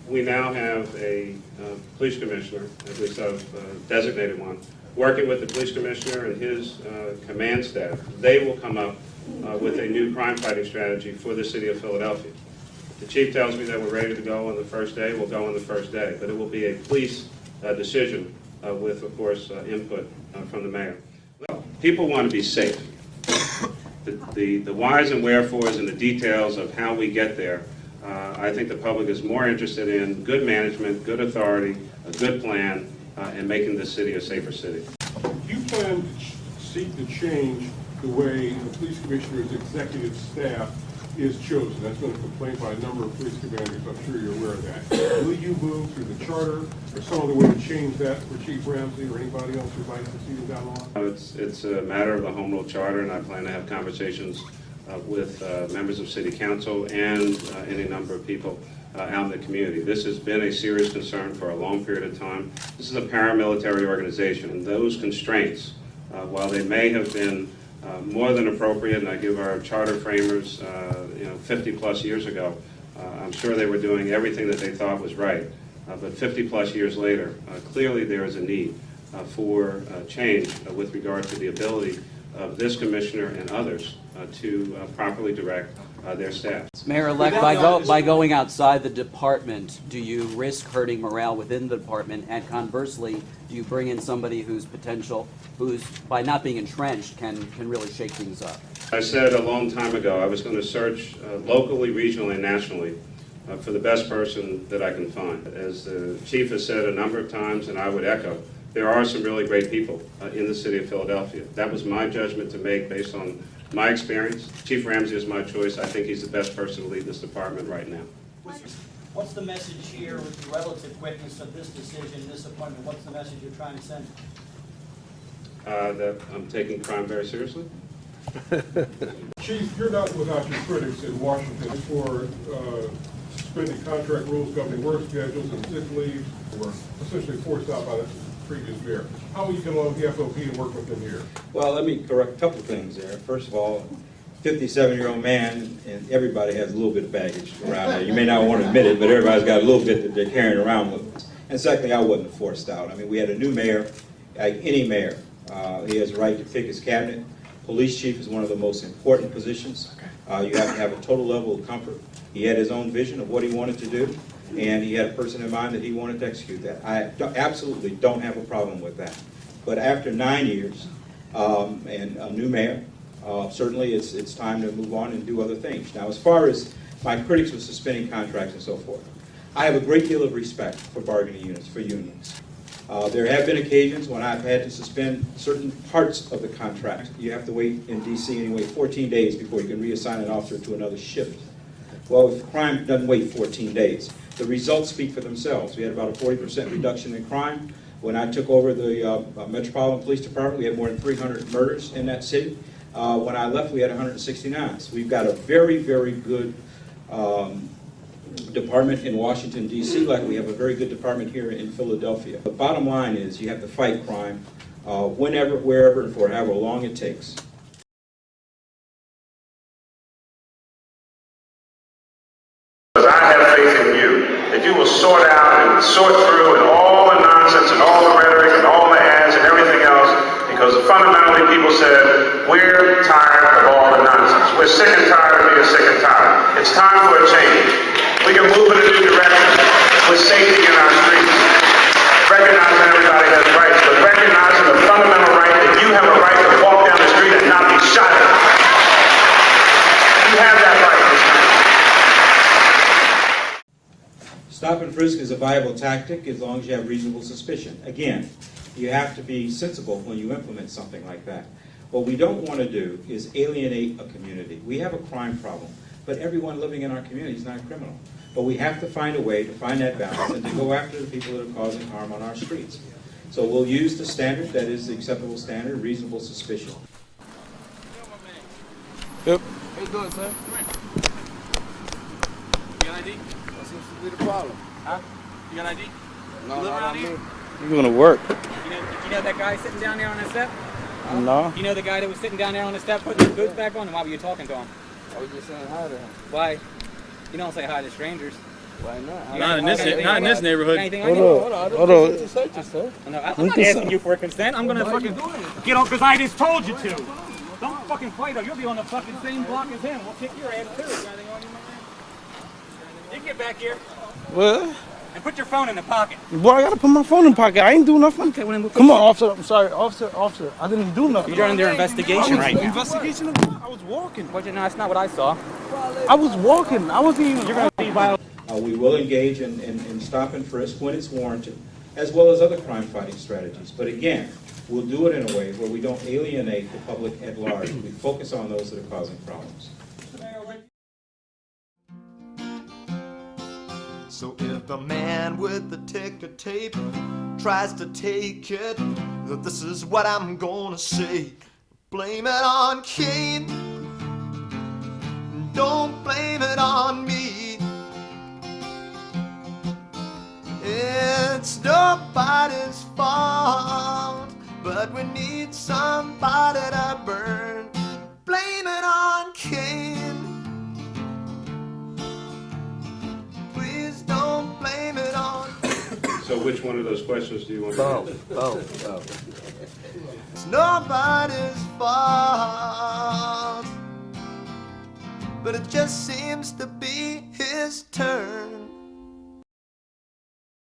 we now have a police commissioner, at least I've designated one, working with the police commissioner and his command staff. They will come up with a new crime fighting strategy for the city of Philadelphia. The chief tells me that we're ready to go on the first day. We'll go on the first day, but it will be a police decision with, of course, input from the mayor. Well, people want to be safe. The whys and wherefores and the details of how we get there, I think the public is more interested in good management, good authority, a good plan, and making this city a safer city. Do you plan to seek to change the way the police commissioner's executive staff is chosen? That's been a complaint by a number of police commanders. I'm sure you're aware of that. Will you move through the charter or some other way to change that for Chief Ramsey or anybody else who'd like to see them down the line? It's a matter of the home rule charter, and I plan to have conversations with members of city council and any number of people out in the community. This has been a serious concern for a long period of time. This is a paramilitary organization, and those constraints, while they may have been more than appropriate, and I give our charter framers 50 plus years ago, I'm sure they were doing everything that they thought was right. But 50 plus years later, clearly there is a need for change with regard to the ability of this commissioner and others to properly direct their staff. Mayor-elect, by going outside the department, do you risk hurting morale within the department? And conversely, do you bring in somebody who's by not being entrenched, can really shake things up? I said a long time ago I was going to search locally, regionally, and nationally for the best person that I can find. As the chief has said a number of times, and I would echo, there are some really great people in the city of Philadelphia. That was my judgment to make based on my experience. Chief Ramsey is my choice. I think he's the best person to lead this department right now. What's the message here with the relative quickness of this decision, this appointment? What's the message you're trying to send? That I'm taking crime very seriously. Chief, you're not without your critics in Washington for suspending contract rules governing work schedules and sick leave were essentially forced out by the previous mayor. How will you get along with the FOP and work with them here? Well, let me correct a couple of things there. First of all, 57-year-old man, and everybody has a little bit of baggage around there. You may not want to admit it, but everybody's got a little bit that they're carrying around with them. And secondly, I wasn't forced out. I mean, we had a new mayor, like any mayor. He has the right to pick his cabinet. Police chief is one of the most important positions. You have to have a total level of comfort. He had his own vision of what he wanted to do, and he had a person in mind that he wanted to execute that. I absolutely don't have a problem with that. But after 9 years and a new mayor, certainly it's time to move on and do other things. Now, as far as my critics with suspending contracts and so forth, I have a great deal of respect for bargaining units, for unions. There have been occasions when I've had to suspend certain parts of the contract. You have to wait in D.C. anyway 14 days before you can reassign an officer to another shift. Well, if crime doesn't wait 14 days, the results speak for themselves. We had about a 40% reduction in crime. When I took over the Metropolitan Police Department, we had more than 300 murders in that city. When I left, we had 169. So we've got a very, very good department in Washington, D.C., like we have a very good department here in Philadelphia. The bottom line is you have to fight crime whenever, wherever, and for however long it takes. I have faith in you, that you will sort out and sort through and all the nonsense and all the rhetoric and all the ads and everything else, because fundamentally people said, we're tired of all the nonsense. We're sick and tired of being sick and tired. It's time for a change. We can move in a new direction with safety in our streets. Recognizing everybody has rights, but recognizing the fundamental right that you have a right to walk down the street and not be shot at. You have that right this time. Stop and frisk is a viable tactic as long as you have reasonable suspicion. Again, you have to be sensible when you implement something like that. What we don't want to do is alienate a community. We have a crime problem, but everyone living in our community is not a criminal. But we have to find a way to find that balance and to go after the people that are causing harm on our streets. So we'll use the standard that is the acceptable standard, reasonable suspicion. Yep. How you doing, sir? Come here. You got ID? What seems to be the problem? Huh? You got ID? No, you live around here? You're going to work. You know that guy sitting down there on the step? No. You know the guy that was sitting down there on the step putting his boots back on? And why were you talking to him? I was just saying hi to him. Why? You don't say hi to strangers. Why not? Not in this neighborhood. Hold on. Hold on. What you search yourself? No, I'm not asking you for consent. I'm gonna fucking get on because I just told you to. Don't fucking fight or you'll be on the fucking same block as him. We'll kick your ass too. You get back here What? and put your phone in the pocket. Boy, I gotta put my phone in the pocket. I ain't do nothing. Okay, well, then we'll Come on, officer. I'm sorry, officer. I didn't do nothing. You're under investigation right now. Investigation of what? I was walking. But you know, that's not what I saw. I was walking. I wasn't even. You're gonna be violating. We will engage in stop and frisk when it's warranted, as well as other crime-fighting strategies. But again, we'll do it in a way where we don't alienate the public at large. We focus on those that are causing problems. So if the man with the ticker tape tries to take it, this is what I'm gonna say. Blame it on Cain. Don't blame it on me. It's nobody's fault, but we need somebody to burn. Blame it on Cain. Please don't blame it on. So which one of those questions do you want to answer? It's nobody's fault, but it just seems to be his turn.